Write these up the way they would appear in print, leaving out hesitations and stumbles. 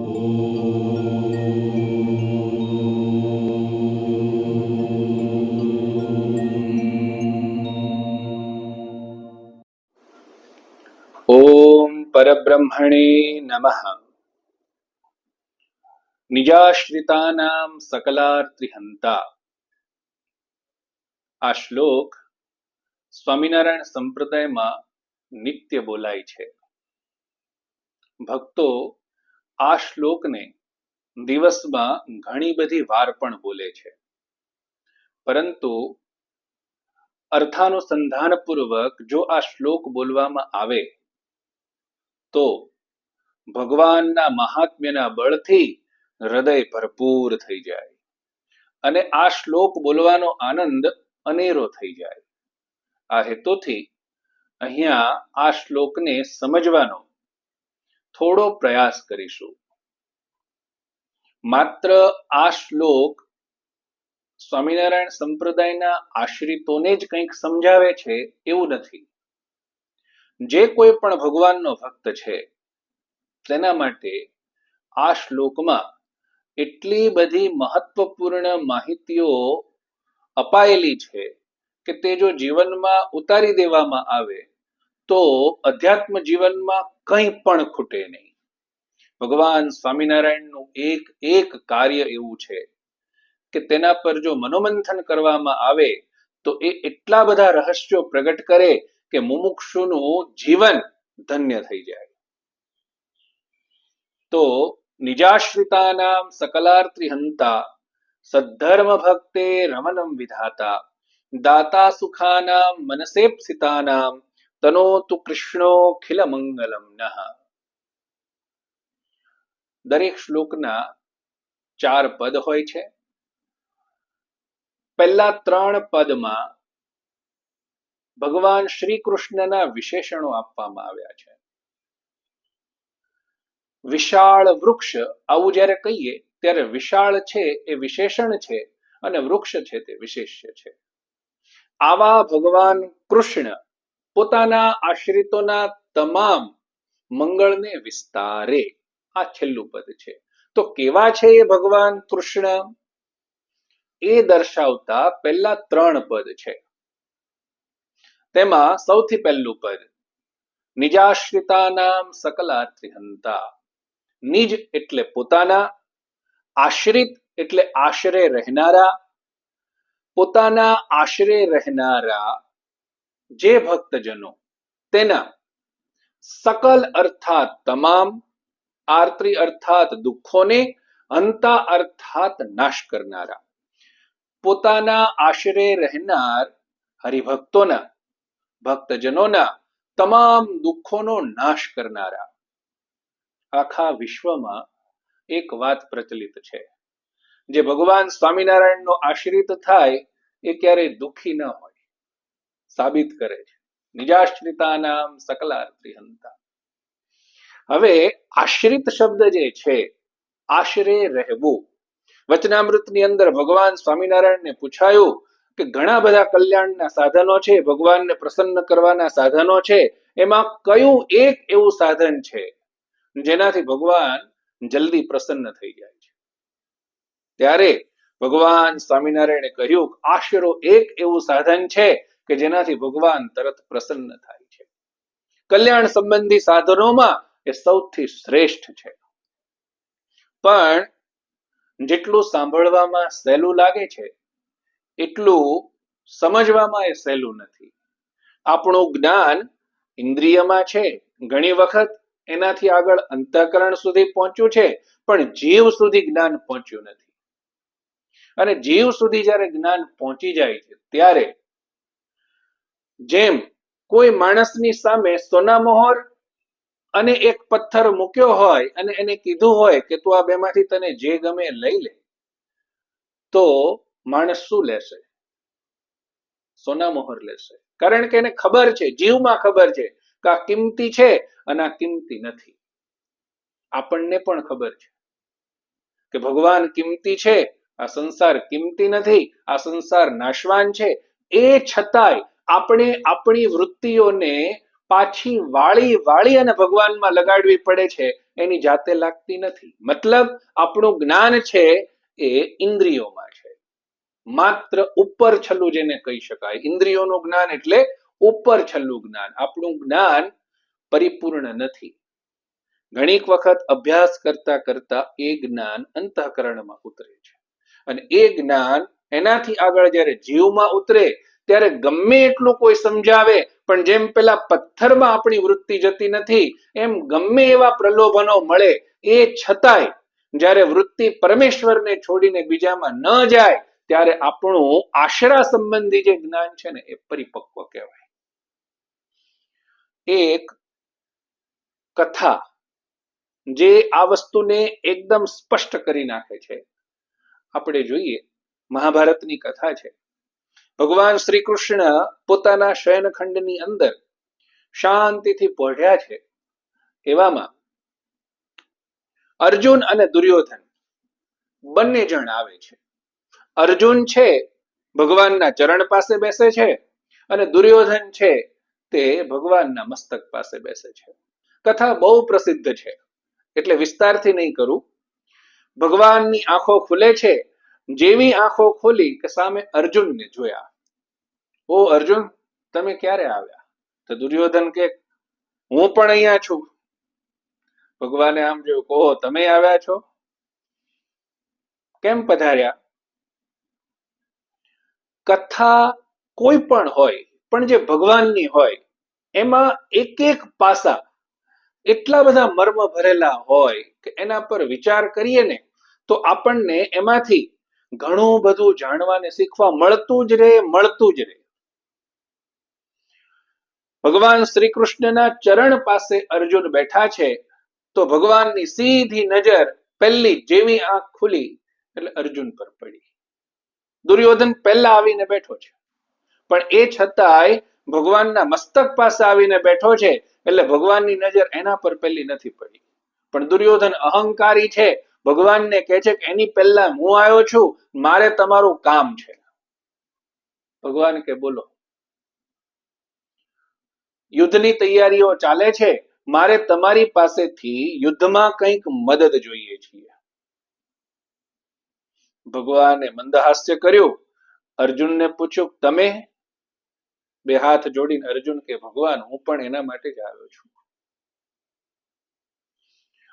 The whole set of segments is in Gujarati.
ઓમ પરબ્રહ્મણે નમઃ. નિજાશ્રિતાનામ સકલાર્તિહંતા. આ શ્લોક સ્વામિનારાયણ સંપ્રદાયમાં નિત્ય બોલાય છે. ભક્તો આ શ્લોકને દિવસમાં ઘણી બધી વાર પણ બોલે છે, પરંતુ અર્થાનુસંધાનપૂર્વક જો આ શ્લોક બોલવામાં આવે તો ભગવાનના મહાત્મ્યના બળથી હૃદય ભરપૂર થઈ જાય અને આ શ્લોક બોલવાનો આનંદ અનેરો થઈ જાય. આ હેતુથી અહીંયા આ શ્લોકને સમજવાનો થોડો પ્રયાસ કરીશું. માત્ર આ શ્લોક સ્વામિનારાયણ સંપ્રદાયના આશ્રિતોને જ કંઈક સમજાવે છે એવું નથી. જે કોઈ પણ ભગવાનનો ભક્ત છે તેના માટે આ શ્લોકમાં એટલી બધી મહત્વપૂર્ણ માહિતીઓ અપાયેલી છે કે તે જો જીવનમાં ઉતારી દેવામાં આવે તો અધ્યાત્મ જીવનમાં કંઈ પણ ખૂટે નહીં. ભગવાન સ્વામિનારાયણનું એક એક કાર્ય એવું છે કે તેના પર જો મનોમંથન કરવામાં આવે તો એ એટલા બધા રહસ્યો પ્રગટ કરે કે મુમુક્ષુનું જીવન ધન્ય થઈ જાય. તો નિજાશ્રિતાનામ સકલાર્તિહંતા સદ્ધર્મ ભક્તે રમનમ વિધાતા દાતા સુખાનામ મનસેપ્સિતાનામ તનોતુ કૃષ્ણોખિલ મંગલમ નઃ. દરેક શ્લોકના 4 પદ હોય છે. પહેલા 3 પદમાં ભગવાન શ્રી કૃષ્ણના વિશેષણો આપવામાં આવ્યા છે. વિશાળ વૃક્ષ, આવું જ્યારે કહીએ ત્યારે વિશાળ છે એ વિશેષણ છે અને વૃક્ષ છે તે વિશેષ્ય છે. આવા ભગવાન કૃષ્ણ પોતાના આશ્રિતોના તમામ મંગળને વિસ્તારે, આ છેલ્લું પદ છે. તો કેવા છે એ ભગવાન કૃષ્ણ એ દર્શાવતા પહેલા 3 પદ છે. તેમાં સૌથી પહેલું પદ નિજાશ્રિતાનામ સકલાર્તિહંતા. નિજ એટલે પોતાના, આશ્રિત એટલે આશરે રહેનારા. પોતાના આશરે રહેનારા જે ભક્તજનો તેના સકલ અર્થાત તમામ, આર્ત્રી અર્થાત દુઃખોને, હંતા અર્થાત નાશ કરનારા. પોતાના આશરે રહેનાર હરિભક્તોના, ભક્તજનોના તમામ દુઃખોનો નાશ કરનારા. આખા વિશ્વમાં એક વાત પ્રચલિત છે, જે ભગવાન સ્વામિનારાયણનો આશ્રિત થાય એ ક્યારેય દુઃખી ન હોય, સાબિત કરે છે. નિજાશ્રિતાનામ સકલાર્તિહંતા. હવે આશ્રિત શબ્દ જે છે, આશરે રહેવું. વચનામૃતની અંદર ભગવાન સ્વામિનારાયણને પૂછાયું કે ઘણા બધા કલ્યાણના સાધનો છે, ભગવાનને પ્રસન્ન કરવાના સાધનો છે, એમાં કયું એક એવું સાધન છે જેનાથી ભગવાન જલ્દી પ્રસન્ન થઈ જાય છે? ત્યારે ભગવાન સ્વામિનારાયણે કહ્યું આશરો એક એવું સાધન છે કે જેનાથી ભગવાન તરત પ્રસન્ન થાય છે. કલ્યાણ સંબંધી સાધનોમાં એ સૌથી શ્રેષ્ઠ છે, પણ જેટલું સાંભળવામાં સહેલું લાગે છે એટલું સમજવામાં એ સહેલું નથી. આપણું જ્ઞાન ઇન્દ્રિયમાં છે, ઘણી વખત એનાથી આગળ અંતઃકરણ સુધી પહોંચ્યું છે, પણ જીવ સુધી જ્ઞાન પહોંચ્યું નથી. અને જીવ સુધી જ્યારે જ્ઞાન પહોંચી જાય છે ત્યારે જેમ કોઈ માણસની સામે સોનામહોર અને એક પથ્થર મૂક્યો હોય અને એને કીધું હોય કે તું આ બેમાંથી તને જે ગમે લઈ લે, તો માણસ શું લેશે? સોનામહોર લેશે. કારણ કે એને ખબર છે, જીવમાં ખબર છે કે આ કિંમતી છે અને આ કિંમતી નથી. આપણને પણ ખબર છે કે ભગવાન કિંમતી છે, આ સંસાર કિંમતી નથી, આ સંસાર નાશવાન છે. એ છતાંય આપણે આપણી વૃત્તિઓને પાછી વાળી વાળી અને ભગવાનમાં લગાડવી પડે છે, એની જાતે લાગતી નથી. મતલબ આપણું જ્ઞાન છે એ ઇન્દ્રિયોમાં છે, માત્ર ઉપર છલ્લું જેને કહી શકાય. ઇન્દ્રિયોનું જ્ઞાન એટલે ઉપર છલ્લું જ્ઞાન. આપણું જ્ઞાન પરિપૂર્ણ નથી. ઘણીક વખત અભ્યાસ કરતા કરતા એ જ્ઞાન અંતઃકરણમાં ઉતરે છે, અને એ જ્ઞાન એનાથી આગળ જ્યારે જીવમાં ઉતરે ત્યારે ગમે એટલું કોઈ સમજાવે પણ જેમ પેલા પથ્થરમાં આપણી વૃત્તિ જતી નથી, એમ ગમે એવા પ્રલોભનો મળે એ છતાંય જ્યારે વૃત્તિ પરમેશ્વરને છોડીને બીજામાં ન જાય ત્યારે આપણું આશરા સંબંધી જે જ્ઞાન છે ને એ પરિપક્વ કહેવાય. એક કથા જે આ વસ્તુને એકદમ સ્પષ્ટ કરી નાખે છે, આપણે જોઈએ. મહાભારતની કથા છે. ભગવાન શ્રી કૃષ્ણ પોતાના શયનખંડની અંદર શાંતિથી પહોંચ્યા છે. એવામાં અર્જુન અને દુર્યોધન બંને જણ આવે છે. અર્જુન છે ભગવાનના ચરણ પાસે બેસે છે, અને દુર્યોધન છે તે ભગવાનના મસ્તક પાસે બેસે છે. કથા બહુ પ્રસિદ્ધ છે એટલે વિસ્તારથી નહીં કરું. ભગવાનની આંખો ખુલે છે. જેવી આંખો ખોલી કે સામે અર્જુનને જોયા. ઓ અર્જુન, તમે ક્યારે આવ્યા? તો દુર્યોધન કે હું પણ અહીંયા છું. ભગવાને આમ જોયું, કહો તમે આવ્યા છો? કેમ પધાર્યા? કથા કોઈ પણ હોય, પણ જે ભગવાનની હોય એમાં એક એક પાસા એટલા બધા મર્મ ભરેલા હોય કે એના પર વિચાર કરીએ ને તો આપણને એમાંથી ઘણું બધું જાણવાને શીખવા મળતું જ રહે. ભગવાન શ્રી કૃષ્ણના ચરણ પાસે અર્જુન બેઠા છે તો ભગવાનની સીધી નજર પહેલી જેવી આંખ ખુલી એટલે અર્જુન પર પડી. દુર્યોધન પહેલા આવીને બેઠો છે, પણ એ છતાંય ભગવાનના મસ્તક પાસે આવીને બેઠો છે એટલે ભગવાનની નજર એના પર પહેલી નથી પડી. પણ દુર્યોધન અહંકારી છે, ભગવાનને કહે છે કે એની પહેલા હું આવ્યો છું, મારે તમારું કામ છે. ભગવાન કે બોલો. યુદ્ધની તૈયારીઓ ચાલે છે, મારે તમારી પાસેથી યુદ્ધમાં કંઈક મદદ જોઈએ છીએ. ભગવાને મંદહાસ્ય કર્યું. અર્જુનને પૂછ્યું તમે? બે હાથ જોડીને અર્જુન કે ભગવાન હું પણ એના માટે જ આવ્યો છું.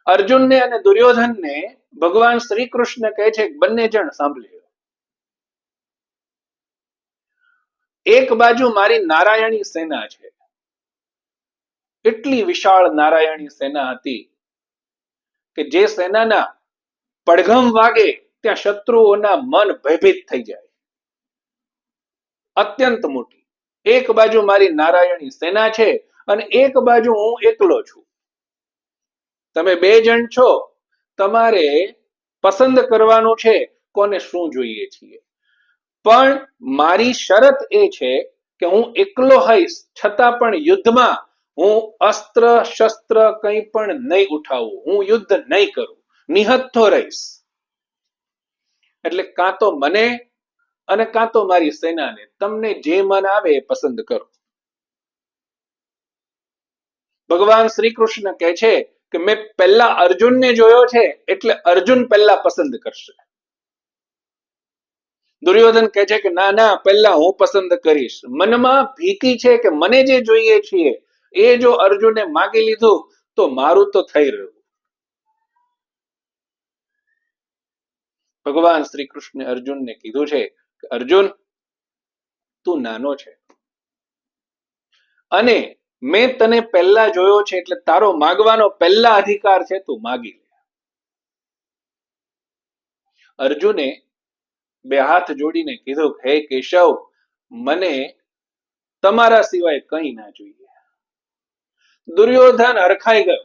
અર્જુનને અને દુર્યોધનને ભગવાન શ્રી કૃષ્ણ કહે છે બંને જણ સાંભળ્યો. એક બાજુ મારી નારાયણી સેના છે. એટલી વિશાળ નારાયણી સેના હતી કે જે સેનાના પડઘમ વાગે ત્યાં શત્રુઓના મન ભયભીત થઈ જાય. અત્યંત મોટી એક બાજુ મારી નારાયણી સેના છે અને એક બાજુ હું એકલો છું. તમે બે જણ છો, તમારે પસંદ કરવાનું છે કોને શું જોઈએ છીએ. પણ મારી શરત એ છે કે હું એકલો હઈશ છતાં પણ યુદ્ધમાં હું અસ્ત્ર શસ્ત્ર કંઈ પણ નહીં ઉઠાવું, હું યુદ્ધ નહીં કરું, નિહત્થો રહીશ. એટલે કાં તો મને અને કાં તો મારી સેનાને, તમને જે મન આવે એ પસંદ કરો. ભગવાન શ્રી કૃષ્ણ કહે છે કે મેં પહેલા અર્જુનને જોયો છે એટલે અર્જુન પહેલા પસંદ કરશે. દુર્યોધન કહે છે કે ના ના, પહેલા હું પસંદ કરીશ. મનમાં ભીતિ છે કે મને જે જોઈએ છીએ એ જો અર્જુને માગી લીધું તો મારું તો થઈ રહ્યું. ભગવાન શ્રી કૃષ્ણે અર્જુનને કીધું છે કે અર્જુન, તું નાનો છે અને મેં તને પહેલા જોયો છે એટલે તારો માગવાનો પહેલા અધિકાર છે, તું માગી લે. અર્જુને બે હાથ જોડીને કીધું હે કેશવ, મને તમારા સિવાય કંઈ ના જોઈએ. દુર્યોધન હરખાઈ ગયો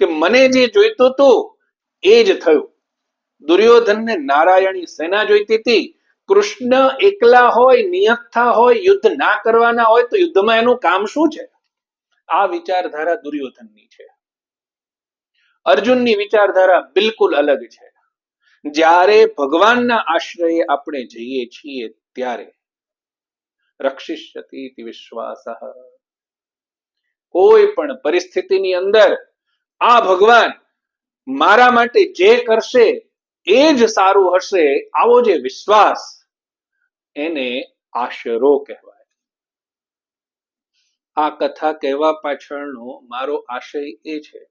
કે મને જે જોઈતું હતું એ જ થયું. દુર્યોધનને નારાયણી સેના જોઈતી હતી. કૃષ્ણ એકલા હોય, નિયતથા હોય, યુદ્ધ ના કરવાના હોય તો યુદ્ધમાં એનું કામ શું છે? આ વિચારધારા દુર્યોધનની છે. અર્જુનની વિચારધારા બિલકુલ અલગ છે. જ્યારે ભગવાનના આશ્રયે આપણે જઈએ છીએ ત્યારે રક્ષિષ્યતિ વિશ્વાસઃ, કોઈ પણ પરિસ્થિતિની અંદર આ ભગવાન મારા માટે જે કરશે એ જ સારું હશે, આવો જે વિશ્વાસ, એને આશરો કહેવાય. આ કથા કહેવા પાછળનો મારો આશય એ છે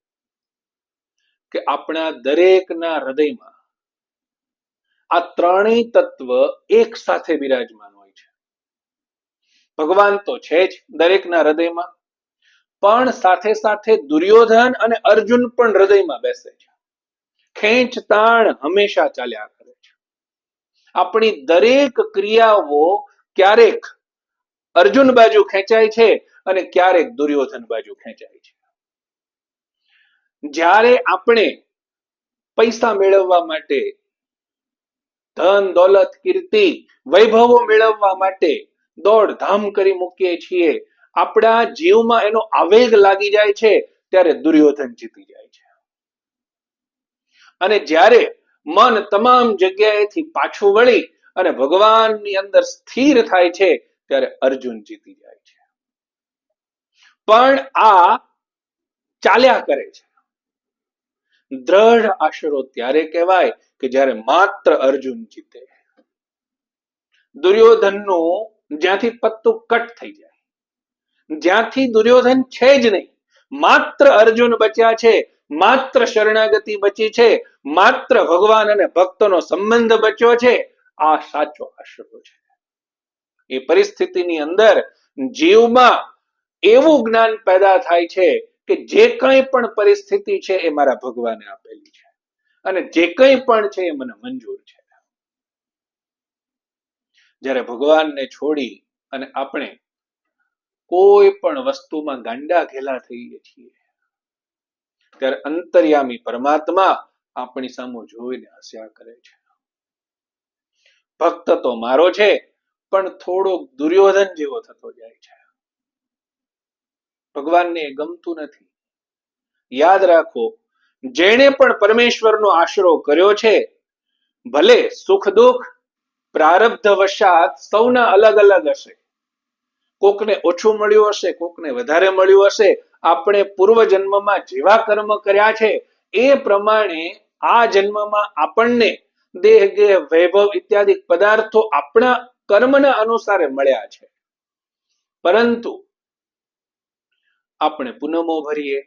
કે આપણા દરેકના હૃદયમાં આ ત્રણેય તત્વ એક સાથે બિરાજમાન હોય છે. ભગવાન તો છે જ દરેકના હૃદયમાં, પણ સાથે સાથે દુર્યોધન અને અર્જુન પણ હૃદયમાં બેસે છે. ખેંચ તાણ હંમેશા ચાલ્યા કરે છે. આપણી દરેક ક્રિયાઓ ક્યારેક અર્જુન બાજુ ખેંચાય છે અને ક્યારેક દુર્યોધન બાજુ ખેંચાય છે. જ્યારે આપણે પૈસા મેળવવા માટે, ધન દોલત કીર્તિ વૈભવો મેળવવા માટે દોડધામ કરી મૂકીએ છીએ, આપણા જીવમાં એનો આવેગ લાગી જાય છે, ત્યારે દુર્યોધન જીતી જાય છે. અને જ્યારે મન તમામ જગ્યાએથી પાછું વળી અને ભગવાનની અંદર સ્થિર થાય છે, ત્યારે અર્જુન જીતી જાય છે. પણ આ ચાલ્યા કરે છે. દ્રઢ આશરો ત્યારે કહેવાય કે જ્યારે માત્ર અર્જુન જીતે. દુર્યોધનનું જ્યાંથી પત્તું કટ થઈ જાય, જ્યાંથી દુર્યોધન છે જ નહીં, માત્ર અર્જુન બચ્યા છે, માત્ર શરણાગતિ બચી છે, માત્ર ભગવાન અને ભક્તનો સંબંધ બચ્યો છે, આ સાચો આશરો છે. એ પરિસ્થિતિની અંદર જીવમાં એવું જ્ઞાન પેદા થાય છે કે જે કંઈ પણ પરિસ્થિતિ છે એ મારા ભગવાને આપેલી છે, અને જે કંઈ પણ છે એ મને મંજૂર છે. જ્યારે ભગવાનને છોડી અને આપણે કોઈ પણ વસ્તુમાં ગાંડા ઘેલા થઈએ છીએ, ત્યારે અંતર્યામી પરમાત્મા આપણી સામે જોઈને હસ્યા કરે છે. ભક્ત તો મારો છે, પણ થોડોક દુર્યોધન જેવો થતો જાય છે. ભગવાનને ગમતું નથી. યાદ રાખો, જેણે પણ પરમેશ્વરનો આશરો કર્યો છે, ભલે સુખ દુઃખ પ્રારબ્ધ વશાત સૌના અલગ અલગ હશે. કોકને ઓછું મળ્યું હશે, કોકને વધારે મળ્યું હશે. આપણે પૂર્વ જન્મમાં જેવા કર્મ કર્યા છે એ પ્રમાણે આ જન્મમાં આપણને દેહ ગેહ વૈભવ ઇત્યાદિ પદાર્થો આપણા કર્મના અનુસારે મળ્યા છે. પરંતુ આપણે પૂનમો ભરીએ,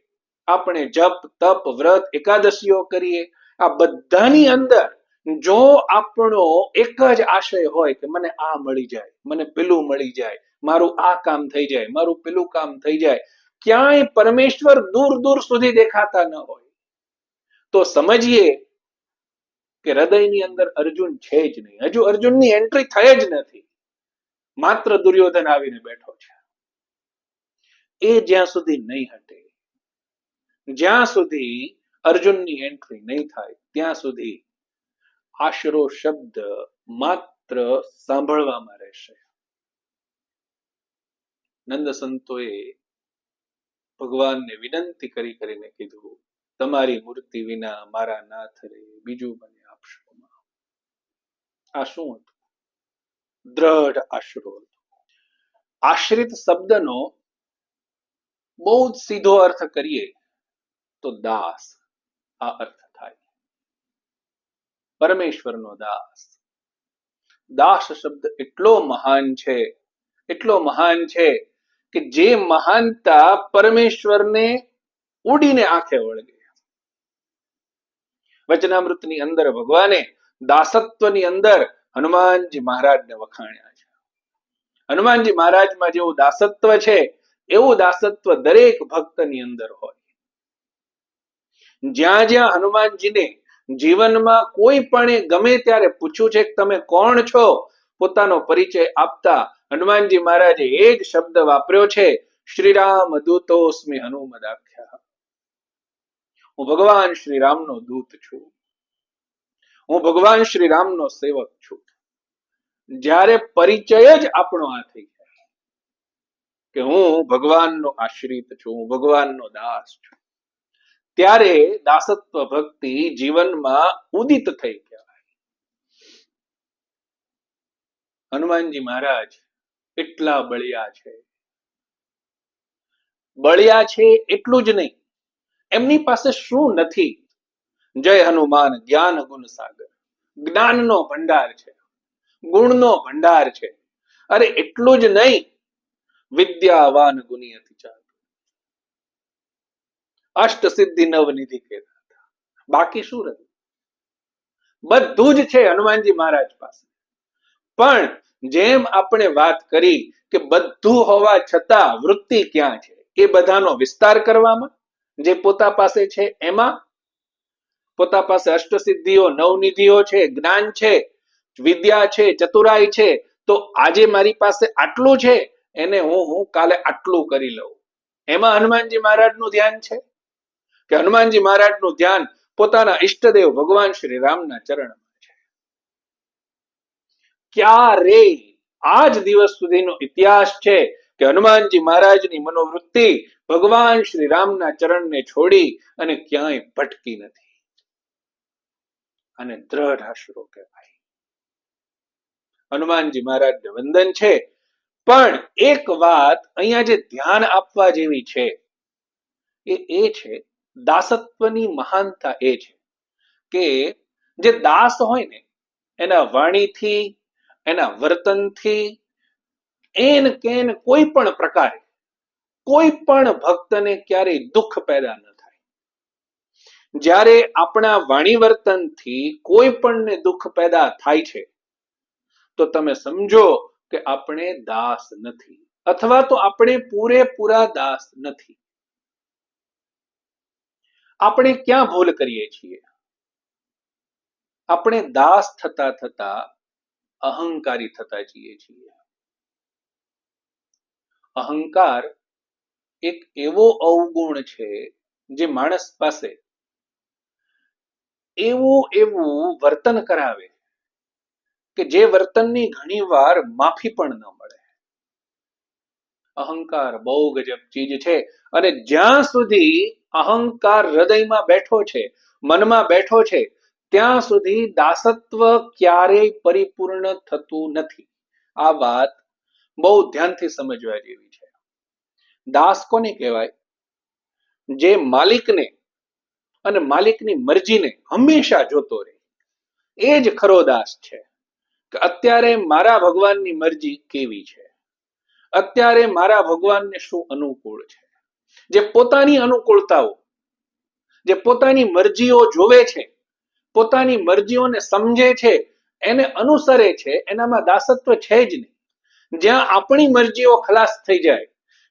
આપણે જપ તપ વ્રત એકાદશીઓ કરીએ, આ બધાની અંદર જો આપણો એક જ આશય હોય કે મને આ મળી જાય, મને પેલું મળી જાય, મારું આ કામ થઈ જાય, મારું પેલું કામ થઈ જાય, ક્યાંય પરમેશ્વર દૂર દૂર સુધી દેખાતા ન હોય, તો સમજીએ કે હૃદયની અંદર અર્જુન છે જ નહીં. હજુ અર્જુનની એન્ટ્રી થઈ જ નથી, માત્ર દુર્યોધન આવીને બેઠો છે. એ જ્યાં સુધી નહીં હટે, જ્યાં સુધી અર્જુનની એન્ટ્રી નહીં થાય, ત્યાં સુધી આશરો શબ્દ માત્ર સાંભળવામાં રહેશે. નંદ સંતોએ ભગવાનને વિનંતી કરીને કીધું, તમારી મૂર્તિ વિના મારા નાથ રે બીજું મને આપશો. આ શું હતું? દ્રઢ આશરો હતો. આશ્રિત શબ્દનો બહુ જ સીધો અર્થ કરીએ તો દાસ, આ અર્થ થાય. પરમેશ્વરનો દાસ. દાસ શબ્દ એટલો મહાન છે, એટલો મહાન છે કે જે મહાનતા પરમેશ્વરને ઉડીને આંખે વળગે. વચનામૃતની અંદર ભગવાને દાસત્વની અંદર હનુમાનજી મહારાજને વખાણ્યા છે. હનુમાનજી મહારાજમાં જેવું દાસત્વ છે, એવું દાસત્વ દરેક ભક્તની અંદર હોય. જ્યાં જ્યાં હનુમાનજીને જીવનમાં કોઈ પણ ગમે ત્યારે પૂછ્યું છે કે તમે કોણ છો, પોતાનો પરિચય આપતા હનુમાનજી મહારાજે એ જ શબ્દ વાપર્યો છે, શ્રીરામ દૂતોસ્મિ હનુમદાખ્યા. હું ભગવાન શ્રી રામનો દૂત છું, હું ભગવાન શ્રી રામનો સેવક છું. જ્યારે પરિચય જ આપણો આ થઈ જાય કે હું ભગવાનનો આશ્રિત છું, હું ભગવાનનો દાસ છું, ત્યારે દાસત્વ ભક્તિ જીવનમાં ઉદિત થઈ ગયા. હનુમાનજી મહારાજ એટલા બળિયા છે બળ્યા છે એટલું જ નહીં, એમની પાસે શું નથી? જય હનુમાન જ્ઞાન ગુણ સાગર, જ્ઞાનનો ભંડાર છે, ગુણનો ભંડાર છે. અરે એટલું જ નહીં, વિદ્યાવાન ગુણી અતિ ચાતુર, અષ્ટ સિદ્ધિ નવનિધિ કહેતા હતા. બાકી શું રહ્યું? બધું જ છે હનુમાનજી મહારાજ પાસે. પણ જેમ આપણે વાત કરી કે બધું હોવા છતાં વૃત્તિ ક્યાં છે? એ બધાનો વિસ્તાર કરવામાં, જે પોતા પાસે છે એમાં. પોતા પાસે અષ્ટસિદ્ધિઓ, નવનિધિઓ છે, જ્ઞાન છે, વિદ્યા છે, ચતુરાઈ છે, તો આજે મારી પાસે આટલું છે, એને હું કાલે આટલું કરી લઉં. એમાં હનુમાનજી મહારાજનું ધ્યાન છે કે હનુમાનજી મહારાજનું ધ્યાન પોતાના ઈષ્ટદેવ ભગવાન શ્રી રામના ચરણમાં છે? ક્યારે? આજ દિવસ સુધીનો ઇતિહાસ છે કે હનુમાનજી મહારાજની મનોવૃત્તિ ભગવાન શ્રી રામના ચરણને છોડી અને ક્યાંય ભટકી નથી. અને દ્રઢ આશરો કહેવાય. હનુમાનજી મહારાજને વંદન છે. પણ એક વાત અહીંયા જે ધ્યાન આપવા જેવી છે એ છે દાસત્વની મહાનતા. એ છે કે જે દાસ હોય ને, એના વાણીથી, એના વર્તનથી, એન કેન કોઈ પણ પ્રકારે કોઈ પણ ભક્તને ક્યારેય દુઃખ પેદા ન થાય. જ્યારે આપણા વાણી વર્તનથી કોઈ પણને દુઃખ પેદા થાય છે તો તમે સમજો કે આપણે દાસ નથી, અથવા તો આપણે પૂરેપૂરા દાસ નથી. આપણે ક્યાં ભૂલ કરીએ છીએ? આપણે દાસ થતા થતા અહંકારી થતા જઈએ છીએ. અહંકાર એક એવો અવગુણ છે જે માણસ પાસે એવું વર્તન કરાવે કે જે વર્તનની ઘણીવાર માફી પણ ન મળે. અહંકાર બહુ ગજબ ચીજ છે. અને જ્યાં સુધી અહંકાર હૃદયમાં બેઠો છે, મનમાં બેઠો છે, ત્યાં સુધી દાસત્વ ક્યારેય પરિપૂર્ણ થતું નથી. આ વાત બહુ ધ્યાનથી સમજવા જેવી છે. દાસ કોને કહેવાય? જે માલિકને અને માલિકની મરજીને હંમેશા જોતો રહે, એ જ ખરો દાસ છે. કે અત્યારે મારા ભગવાનની મરજી કેવી છે, અત્યારે મારા ભગવાનને શું અનુકૂળ છે. જે પોતાની અનુકૂળતાઓ, જે પોતાની મરજીઓ જોવે છે, પોતાની મરજીઓને સમજે છે, એને અનુસરે છે, એનામાં દાસત્વ છે જ નહીં. જ્યાં આપણી મરજીઓ ખલાસ થઈ જાય,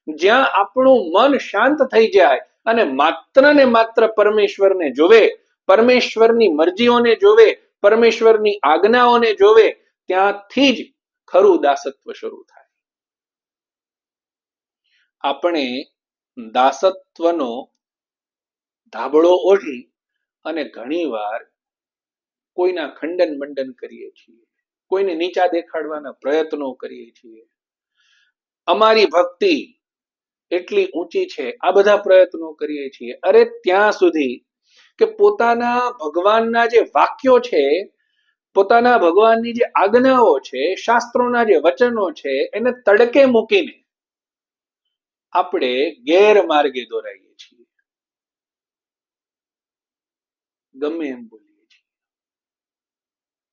જ્યાં આપણું મન શાંત થઈ જાય અને માત્ર ને માત્ર પરમેશ્વરને જોવે, પરમેશ્વરની મરજીઓને જોવે, પરમેશ્વરની આજ્ઞાઓને જોવે, ત્યાંથી જ ખરું દાસત્વ શરૂ થાય. આપણે દાસત્વનો ધાબળો ઓઢી અને ઘણીવાર કોઈના ખંડન મંડન કરીએ છીએ, કોઈને નીચા દેખાડવાના પ્રયત્નો કરીએ છીએ. અમારી ભક્તિ એટલી ઊંચી છે, આ બધા પ્રયત્નો કરીએ છીએ. અરે ત્યાં સુધી કે પોતાના ભગવાનના જે વાક્યો છે, પોતાના ભગવાનની જે આજ્ઞાઓ છે, શાસ્ત્રોના જે વચનો છે, એને તડકે મૂકીને આપણે ગેરમાર્ગે દોરાઈએ છીએ. ગમે એમ બોલીએ છીએ,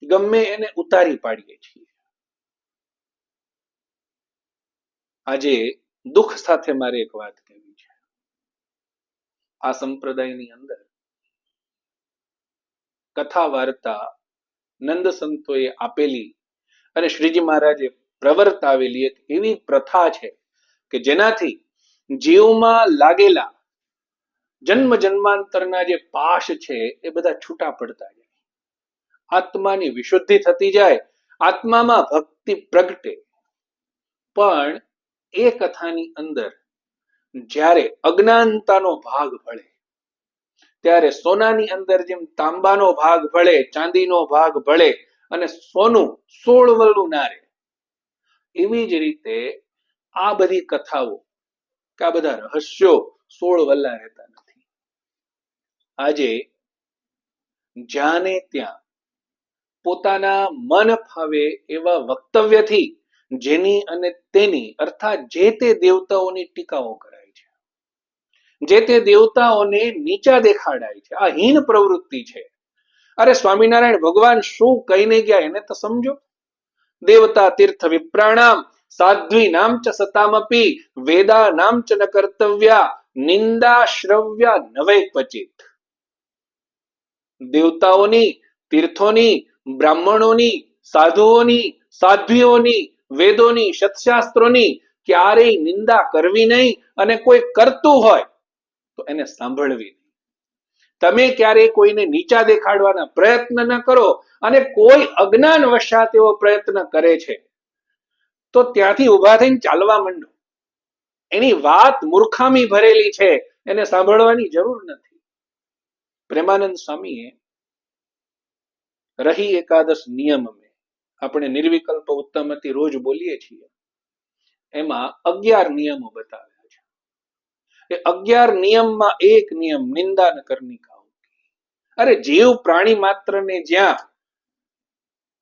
ગમે એને ઉતારી પાડીએ છીએ. આજે દુઃખ સાથે મારે એક વાત કહેવી છે. આ સંપ્રદાયની અંદર કથા વાર્તા નંદ સંતોએ આપેલી અને શ્રીજી મહારાજે પ્રવર્તાવેલી એક એવી પ્રથા છે કે જેનાથી જીવમાં લાગેલા જન્મ જન્માંતરના જે પાશ છે એ બધા છૂટા પડતા જાય, આત્માની વિશુદ્ધિ થતી જાય, આત્મામાં ભક્તિ પ્રગટે. પણ એ કથાની અંદર જ્યારે અજ્ઞાનતાનો ભાગ ભળે, ત્યારે સોનાની અંદર જેમ તાંબાનો ભાગ ભળે, ચાંદીનો ભાગ ભળે અને સોનું 16 વરનું ના રહે, એવી જ રીતે આ બધી કથાઓ કે આ બધા રહસ્યો 16 વલ્લા રહેતા નથી. આજે જ્યાં ને ત્યાં પોતાના મન ફાવે એવા વક્તવ્યથી જેની અને તેની અર્થાત જે તે દેવતાઓની ટીકાઓ કરાય છે. જે તે દેવતાઓને નીચા દેખાડાય છે. આ હીન પ્રવૃત્તિ છે. અરે સ્વામિનારાયણ ભગવાન શું કહીને ગયા એને તો સમજો. દેવતા તીર્થ વિપ્રાણામ સાધ્વી નામ ચ સતામપી વેદા નામ ચ ન કર્તવ્યા નિંદા શ્રવ્યા નવે ક્વચિત. દેવતાઓની, તીર્થોની, બ્રાહ્મણોની, સાધુઓની, સાધ્વીઓની, વેદોની, સત્શાસ્ત્રોની ક્યારેય નિંદા કરવી નહીં, અને કોઈ કરતું હોય તો એને સાંભળવી. તમે ક્યારેય કોઈને નીચા દેખાડવાના પ્રયત્ન ન કરો, અને કોઈ અજ્ઞાન વશાત એવો પ્રયત્ન કરે છે તો ત્યાંથી ઉભા થઈને ચાલવા માંડો. એની વાત મૂર્ખામી ભરેલી છે, એને સાંભળવાની જરૂર નથી. પ્રેમાનંદ સ્વામીએ રહી એકાદશ નિયમ મેં, આપણે નિર્વિકલ્પ ઉત્તમથી રોજ બોલીએ છીએ, એમાં 11 નિયમો બતાવ્યા છે. એ 11 નિયમમાં એક નિયમ નિંદા ન કરની ખાઓ. અરે જીવ પ્રાણી માત્રને જ્યાં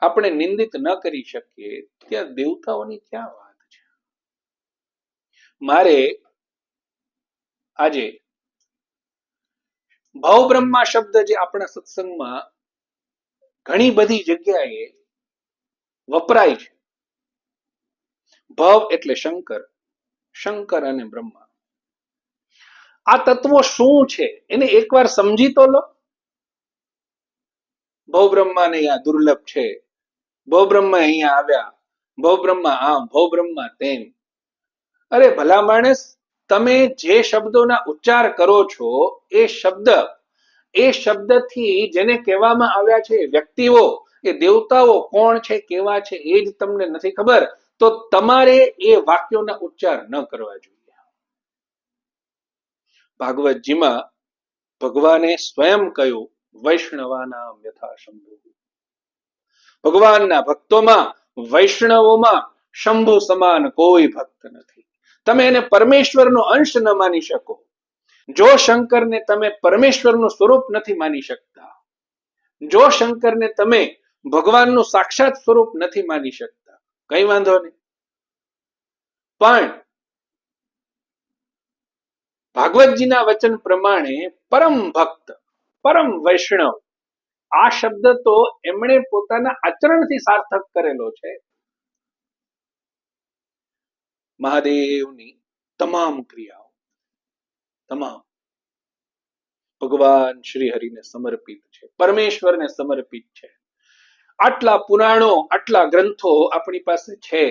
આપણે નિંદિત ન કરી શકીએ ત્યાં દેવતાઓની ક્યાં વાત છે. મારે આજે ભવ બ્રહ્મા શબ્દ જે આપણા સત્સંગમાં ઘણી બધી જગ્યાએ વપરાય છે. ભવ એટલે શંકર, શંકર અને બ્રહ્મા. આ તત્વો શું છે એને એકવાર સમજી તો લો. ભવ બ્રહ્મા ને આ દુર્લભ છે, ભવ બ્રહ્મા અહીંયા આવ્યા, ભવ બ્રહ્મા આમ, ભવ બ્રહ્મા તેમ. અરે ભલા માણસ, તમે જે શબ્દોના ઉચ્ચાર કરો છો એ શબ્દથી જેને કહેવામાં આવ્યા છે વ્યક્તિઓ, એ દેવતાઓ કોણ છે, કેવા છે એ જ તમને નથી ખબર, તો તમારે એ વાક્યોના ઉચ્ચાર ન કરવા જોઈએ. ભાગવતજીમાં ભગવાને સ્વયં કહ્યું, વૈષ્ણવાનામ યથા શંભુ. ભગવાનના ભક્તોમાં, વૈષ્ણવોમાં શંભુ સમાન કોઈ ભક્ત નથી. તમે એને પરમેશ્વરનો અંશ ન માની શકો. જો શંકરને તમે પરમેશ્વરનું સ્વરૂપ નથી માની શકતા, જો શંકરને તમે ભગવાનનું સાક્ષાત સ્વરૂપ નથી માની શકતા, કઈ વાંધો નહીં. પણ ભાગવતજીના વચન પ્રમાણે પરમ ભક્ત, પરમ વૈષ્ણવ, આ શબ્દ તો એમણે પોતાના આચરણથી સાર્થક કરેલો છે. મહાદેવની તમામ ક્રિયાઓ, તમામ ભગવાન શ્રી હરિને સમર્પિત છે, પરમેશ્વરને સમર્પિત છે. આટલા પુરાણો, આટલા ગ્રંથો આપણી પાસે છે.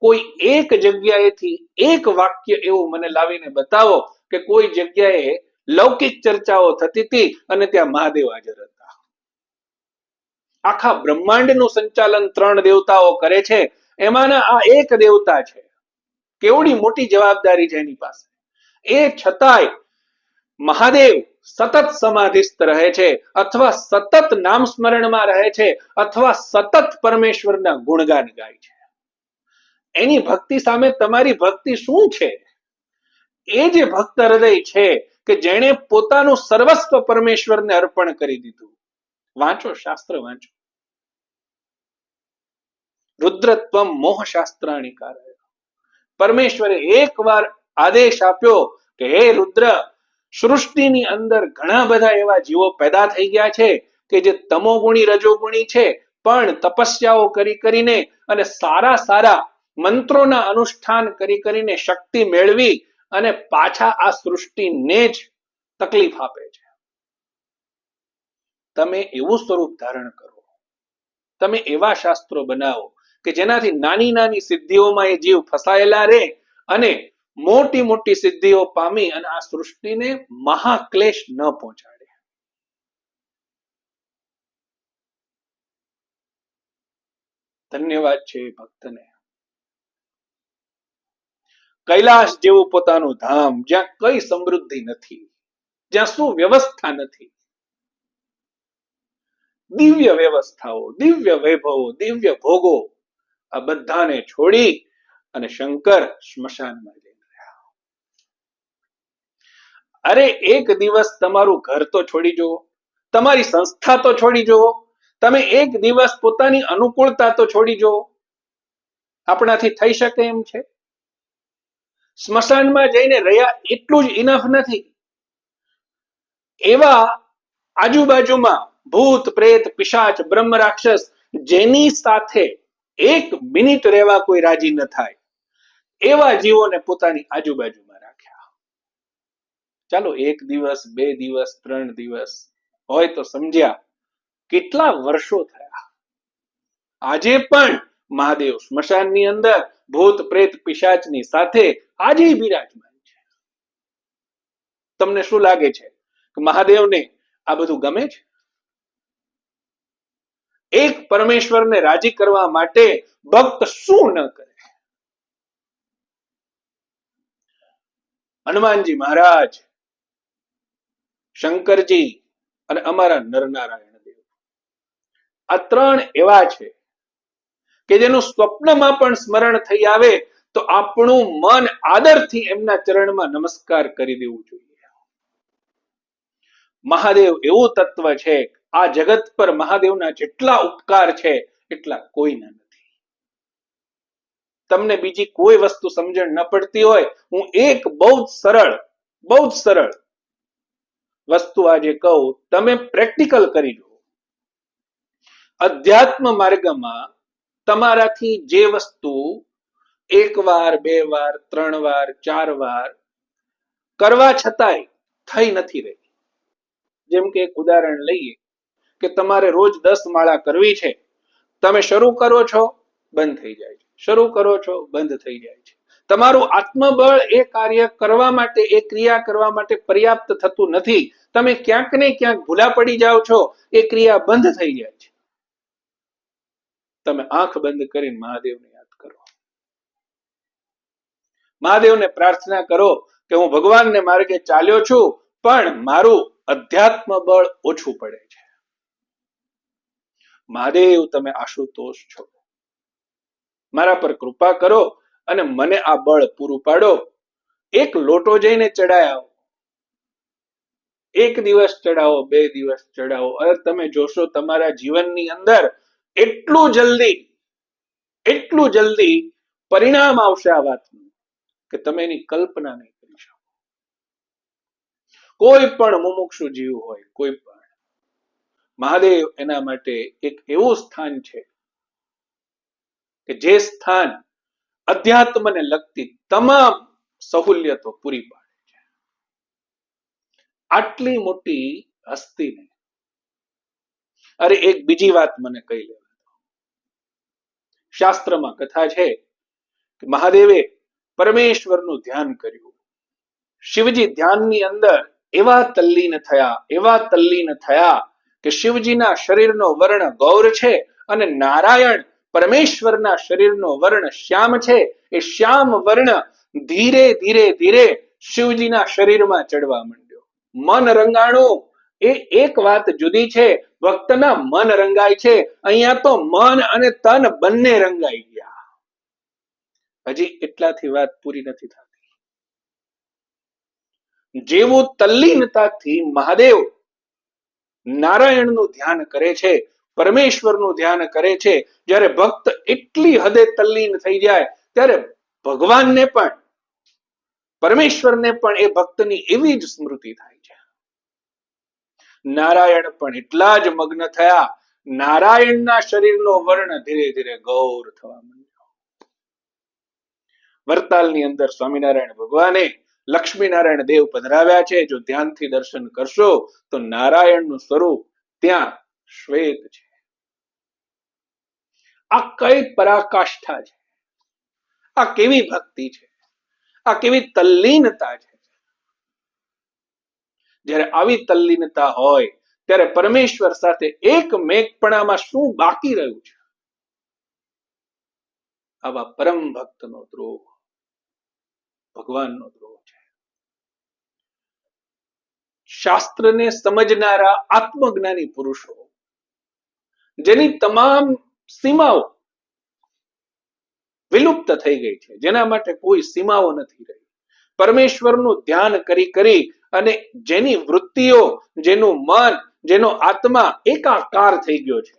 કોઈ એક જગ્યાએથી એક વાક્ય એવું મને લાવીને બતાવો કે કોઈ જગ્યાએ લૌકિક ચર્ચાઓ થતી હતી અને ત્યાં મહાદેવ હાજર હતા. આખા બ્રહ્માંડનું સંચાલન 3 દેવતાઓ કરે છે, એમાંના આ એક દેવતા છે. કેવડી મોટી જવાબદારી છે એની પાસે. એ છતાંય મહાદેવ સતત સમાધિસ્થ રહે છે, અથવા સતત નામ સ્મરણમાં રહે છે, અથવા સતત પરમેશ્વરના ગુણગાન ગાય છે. એની ભક્તિ સામે તમારી ભક્તિ શું છે? એ જે ભક્ત હૃદય છે કે જેણે પોતાનું સર્વસ્વ પરમેશ્વરને અર્પણ કરી દીધું. વાંચો, શાસ્ત્ર વાંચો. રુદ્રત્વમ મોહ શાસ્ત્રાણી કારય. પરમેશ્વરે એકવાર આદેશ આપ્યો કે હે રુદ્ર, સૃષ્ટિની અંદર ઘણા બધા એવા જીવો પેદા થઈ ગયા છે કે જે તમોગુણી રજોગુણી છે, પણ તપસ્યાઓ કરી કરીને અને સારા સારા મંત્રોના અનુષ્ઠાન કરી કરીને શક્તિ મેળવી અને પાછા આ સૃષ્ટિને જ તકલીફ આપે છે. તમે એવું સ્વરૂપ ધારણ કરો, તમે એવા શાસ્ત્રો બનાવો કે જેનાથી નાની નાની સિદ્ધિઓમાં એ જીવ ફસાયેલા રહે અને મોટી મોટી સિદ્ધિઓ પામી અને આ સૃષ્ટિને મહાક્લેશ ન પહોંચાડે. ધન્યવાદ છે ભક્તને. કૈલાશ જેવું પોતાનું ધામ, જ્યાં કઈ સમૃદ્ધિ નથી, જ્યાં શું વ્યવસ્થા નથી. દિવ્ય વ્યવસ્થાઓ, દિવ્ય વૈભવો, દિવ્ય ભોગો, આ બધાને છોડી અને શંકર સ્મશાનમાં જઈને રહ્યા. અરે એક દિવસ તમારું ઘર તો છોડી જુઓ, તમારી સંસ્થા તો છોડી જુઓ, તમે એક દિવસ પોતાની અનુકૂળતા તો છોડી જુઓ. આપણાથી થઈ શકે એમ છે? સ્મશાનમાં જઈને રહ્યા એટલું જ ઇનફ નથી. એવા આજુબાજુમાં ભૂત પ્રેત પિશાચ બ્રહ્મ રાક્ષસ જેની સાથે એક મિનિટ રહેવા કોઈ રાજી ન થાય એવા જીવોને પોતાની આજુબાજુમાં રાખ્યા. ચાલો 1 દિવસ 2 દિવસ 3 દિવસ હોય તો સમજ્યા, કેટલા વર્ષો થયા. આજે પણ મહાદેવ સ્મશાનની અંદર ભૂત પ્રેત પિશાચની સાથે આજે બિરાજમાન છે. તમને શું લાગે છે કે મહાદેવને આ બધું ગમે છે? એક પરમેશ્વરને રાજી કરવા માટે ભક્ત શું ન કરે. હનુમાનજી મહારાજ, શંકરજી અને અમારા નરનારાયણ દેવ, આ 3 એવા છે કે જેનું સ્વપ્નમાં પણ સ્મરણ થઈ આવે તો આપણું મન આદરથી એમના ચરણમાં નમસ્કાર કરી દેવું જોઈએ. મહાદેવ એવું તત્વ છે, આ જગત પર મહાદેવના જેટલા ઉપકાર છે એટલા કોઈના નથી. તમને બીજી કોઈ વસ્તુ સમજણ ન પડતી હોય, હું એક બહુ જ સરળ વસ્તુ આજે કહું, તમે પ્રેક્ટિકલ કરી જુઓ. અધ્યાત્મ માર્ગમાં તમારાથી જે વસ્તુ 1 વાર 2 વાર 3 વાર 4 વાર કરવા છતાંય થઈ નથી રહી. જેમ કે એક ઉદાહરણ લઈએ કે તમારે રોજ 10 માળા કરવી છે, તમે શરૂ કરો છો બંધ થઈ જાય છે, શરૂ કરો છો બંધ થઈ જાય છે. તમારું આત્મબળ એ કાર્ય કરવા માટે, એ ક્રિયા કરવા માટે પર્યાપ્ત થતું નથી. તમે ક્યાંક ને ક્યાંક ભૂલા પડી જાઓ છો, એ ક્રિયા બંધ થઈ જાય છે. તમે આંખ બંધ કરીને મહાદેવને યાદ કરો, મહાદેવને પ્રાર્થના કરો કે હું ભગવાનને માર્ગે ચાલ્યો છું પણ મારું અધ્યાત્મ બળ ઓછું પડે છે. મહાદેવ તમે આશુતોષ છો, મારા પર કૃપા કરો અને મને આ બળ પૂરું પાડો. એક લોટો જઈને ચડાય આવો, 1 દિવસ ચડાવો 2 દિવસ ચડાવો, અરે તમે જોશો તમારા જીવનની અંદર એટલું જલ્દી પરિણામ આવશે આ વાતનું કે તમે એની કલ્પના નહીં કરી શકો. કોઈ પણ મુમુક્ષુ જીવ હોય, કોઈ પણ, મહાદેવ એના માટે એક એવું સ્થાન છે કે જે સ્થાન અધ્યાત્મને લગતી તમામ સહુલિયતો પૂરી પાડે છે. આટલી મોટી હસ્તીને, અરે એક બીજી વાત મને કહી લેવા દો. શાસ્ત્રમાં કથા છે કે મહાદેવે પરમેશ્વરનું ધ્યાન કર્યું. શિવજી ધ્યાનની અંદર એવા તલ્લીન થયા કે શિવજીના શરીરનો વર્ણ ગૌર છે અને નારાયણ પરમેશ્વરના શરીરનો વર્ણ શ્યામ છે. એ શ્યામ વર્ણ ધીરે ધીરે શિવજીના શરીરમાં ચડવા માંડ્યો. મન રંગાણું એ એક વાત જુદી છે, ભક્તના મન રંગાય છે. અહીંયા તો મન અને તન બંને રંગાઈ ગયા. હજી એટલાથી વાત પૂરી નથી થતી. જેવું તલ્લીનતાથી મહાદેવ નારાયણનું ધ્યાન કરે છે, પરમેશ્વરનું ધ્યાન કરે છે, જ્યારે ભક્ત એટલી હદે તલ્લીન થઈ જાય ત્યારે ભગવાનને પણ, પરમેશ્વરને પણ એ ભક્તની એવી જ સ્મૃતિ થાય છે. નારાયણ પણ એટલા જ મગ્ન થયા, નારાયણના શરીરનો વર્ણ ધીરે ધીરે ગૌર થવા માંડ્યો. વરતાલની અંદર સ્વામિનારાયણ ભગવાને લક્ષ્મીનારાયણ દેવ પધરાવ્યા છે. જો ધ્યાનથી દર્શન કરશો તો નારાયણનું સ્વરૂપ ત્યાં શ્વેત છે. આ કઈ પરાકાષ્ઠા છે, આ કેવી ભક્તિ છે, આ કેવી તલ્લીનતા છે. જ્યારે આવી તલ્લીનતા હોય ત્યારે પરમેશ્વર સાથે એક મેઘપણામાં શું બાકી રહ્યું છે? આવા પરમ ભક્તનો દ્રોહ ભગવાનનો દ્રોહ છે. શાસ્ત્રને સમજનારા આત્મજ્ઞાની પુરુષો, જેની તમામ સીમાઓ વિલુપ્ત થઈ ગઈ છે, જેના માટે કોઈ સીમાઓ નથી રહી, પરમેશ્વરનું ધ્યાન કરી અને જેની વૃત્તિઓ, જેનું મન, જેનો આત્મા એકાકાર થઈ ગયો છે,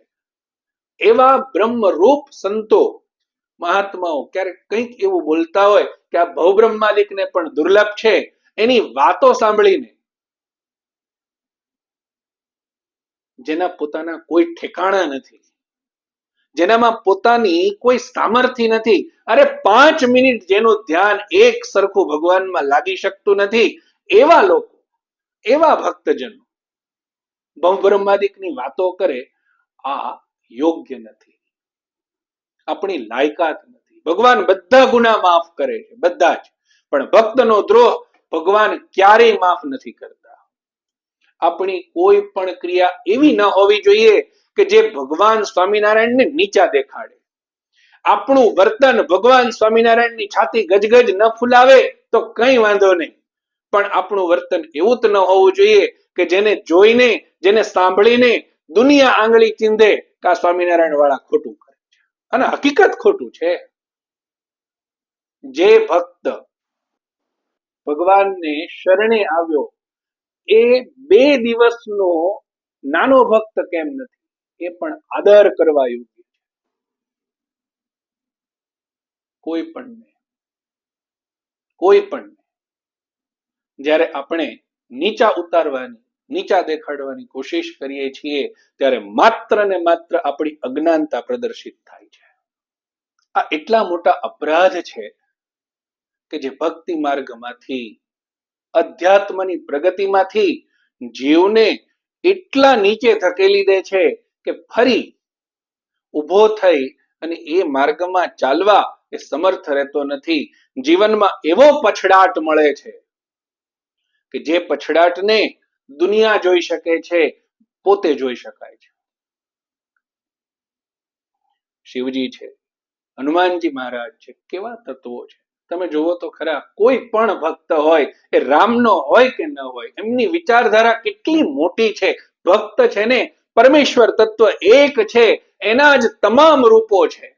એવા બ્રહ્મરૂપ સંતો મહાત્માઓ ક્યારેક કંઈક એવું બોલતા હોય કે આ ભવબ્રહ્માદિકને પણ દુર્લભ છે, એની વાતો સાંભળીને જેના પોતાના કોઈ ઠેકાણા નથી, જેનામાં પોતાની કોઈ સામર્થ્ય નથી. અરે 5 મિનિટ જેનું ધ્યાન એક સરખું ભગવાનમાં લાગી શકતું નથી, એવા લોકો, એવા ભક્તજનો બ્રહ્માદિકની વાતો કરે, આ યોગ્ય નથી, આપણી લાયકાત નથી. ભગવાન બધા ગુના માફ કરે છે, બધા જ, પણ ભક્તનો દ્રોહ ભગવાન ક્યારેય માફ નથી કરતા. આપણી કોઈ પણ ક્રિયા એવી ન હોવી જોઈએ કે જે ભગવાન સ્વામિનારાયણને નીચા દેખાડે. આપણું વર્તન ભગવાન સ્વામિનારાયણની છાતી ગજગજ ન ફૂલાવે તો કઈ વાંધો નહીં, પણ આપણું વર્તન એવું જ ન હોવું જોઈએ કે જેને જોઈને, જેને સાંભળીને દુનિયા આંગળી ચીંધે કે આ સ્વામિનારાયણ વાળા ખોટું કરે છે. અને હકીકત ખોટું છે. જે ભક્ત ભગવાનને શરણે આવ્યો એ 2 દિવસનો નાનો ભક્ત કેમ નથી, એ પણ આદર કરવા યોગ્ય છે. કોઈ પણ જ્યારે આપણે નીચા ઉતારવાની, નીચા દેખાડવાની કોશિશ કરીએ છીએ ત્યારે માત્ર ને માત્ર આપણી અજ્ઞાનતા પ્રદર્શિત થાય છે. આ એટલા મોટા અપરાધ છે કે જે ભક્તિ માર્ગમાંથી, અધ્યાત્મની પ્રગતિમાંથી જીવને એટલા નીચે ધકેલી દે છે કે ફરી ઊભો થઈ અને એ માર્ગમાં ચાલવા એ સમર્થ રહેતો નથી. જીવનમાં એવો પછડાટ મળે છે કે જે પછડાટને દુનિયા જોઈ શકે છે, પોતે જોઈ શકાય છે. શિવજી છે, હનુમાનજી મહારાજ છે, કેવા તત્વો છે તમે જુઓ તો ખરા. કોઈ પણ ભક્ત હોય, એ રામનો હોય કે ન હોય, એમની વિચારધારા કેટલી મોટી છે. ભક્ત છે ને પરમેશ્વર તત્વ એક છે, એના જ તમામ રૂપો છે,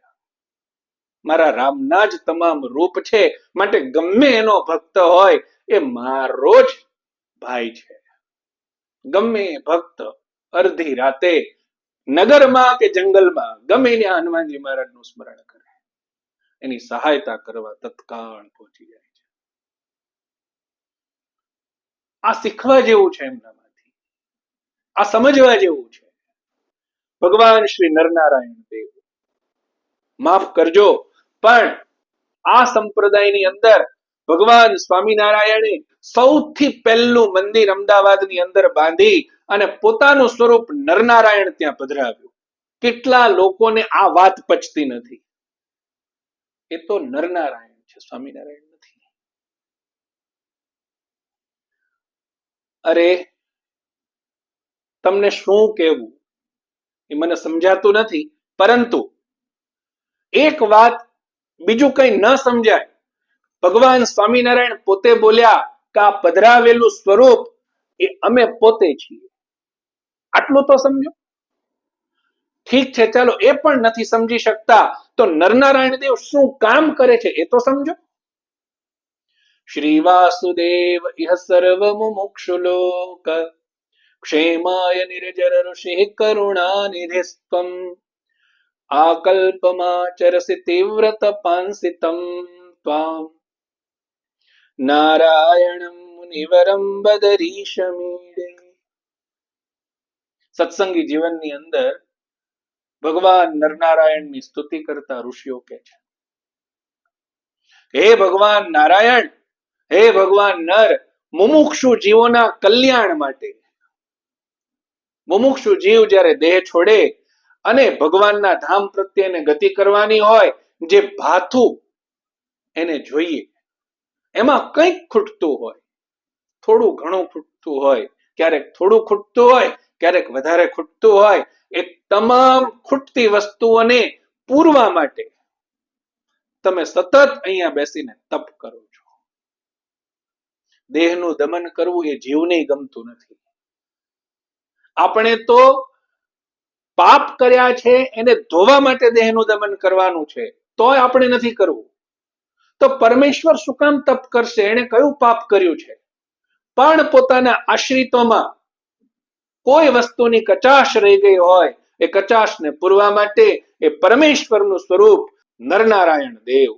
મારા રામના જ તમામ રૂપ છે, માટે ગમે એનો ભક્ત હોય એ મારો જ ભાઈ છે. ગમે ભક્ત અડધી રાતે નગરમાં કે જંગલમાં ગમે ત્યાં હનુમાનજી મહારાજનું સ્મરણ કરે, એની સહાયતા કરવા તત્કાળ પહોંચી જાય છે. આ શીખવા જેવું છે એમનામાંથી, આ સમજવા જેવું છે. ભગવાન શ્રી નરનારાયણ દેવ, માફ કરજો, પણ આ સંપ્રદાયની અંદર ભગવાન સ્વામિનારાયણે સૌથી પહેલું મંદિર અમદાવાદની અંદર બાંધી અને પોતાનું સ્વરૂપ નરનારાયણ ત્યાં પધરાવ્યું. કેટલા લોકોને આ વાત પચતી નથી. એ તો નરનારાયણ છે, સ્વામિનારાયણ નથી. અરે તમને શું કહેવું એ મને સમજાતું નથી, પરંતુ એક વાત બીજું કઈ ન સમજાય. ભગવાન સ્વામિનારાયણ પોતે બોલ્યા કે આ પધરાવેલું સ્વરૂપ એ અમે પોતે છીએ. આટલું તો સમજો. ઠીક છે, ચાલો એ પણ નથી સમજી શકતા તો નરનારાયણ દેવ શું કામ કરે છે એ તો સમજો. શ્રી વાસુદેવ ઇહ સર્વ મુમુક્ષુલોક ક્ષેમાય નિર્જર ઋષિ કરુણા નિધિસ્ત્વમ આકલ્પમાચરસि તીવ્ર તપાંસિતમ ત્વામ નારાયણમ મુનિવરમ બદરીશમીડે. સત્સંગી જીવનની અંદર ભગવાન નરનારાયણની સ્તુતિ કરતા ઋષિઓ કહે છે, હે ભગવાન નારાયણ, હે ભગવાન નર, મુમુક્ષુ જીવોના કલ્યાણ માટે, મુમુક્ષુ જીવ જ્યારે દેહ છોડે અને ભગવાનના ધામ પ્રત્યેને ગતિ કરવાની હોય, જે ભાથું એને જોઈએ, એમાં કંઈક ખૂટતું હોય, થોડું ઘણું ખૂટતું હોય, ક્યારેક થોડું ખૂટતું હોય, ક્યારેક વધારે ખૂટતું હોય, એ તમામ ખૂટતી વસ્તુઓને પૂરવા માટે તમે સતત અહીંયા બેસીને તપ કરો છો. દેહનું દમન કરવું એ જીવને ગમતું નથી. આપણે તો પાપ કર્યા છે એને ધોવા માટે દેહનું દમન કરવાનું છે, તોય આપણે નથી કરવું. તો પરમેશ્વર શું કામ તપ કરશે? એને કયું પાપ કર્યું છે? પણ પોતાના આશ્રિતોમાં કોઈ વસ્તુની કચાશ રહી ગઈ હોય, એ કચાશને પૂરવા માટે એ પરમેશ્વરનું સ્વરૂપ નરનારાયણ દેવ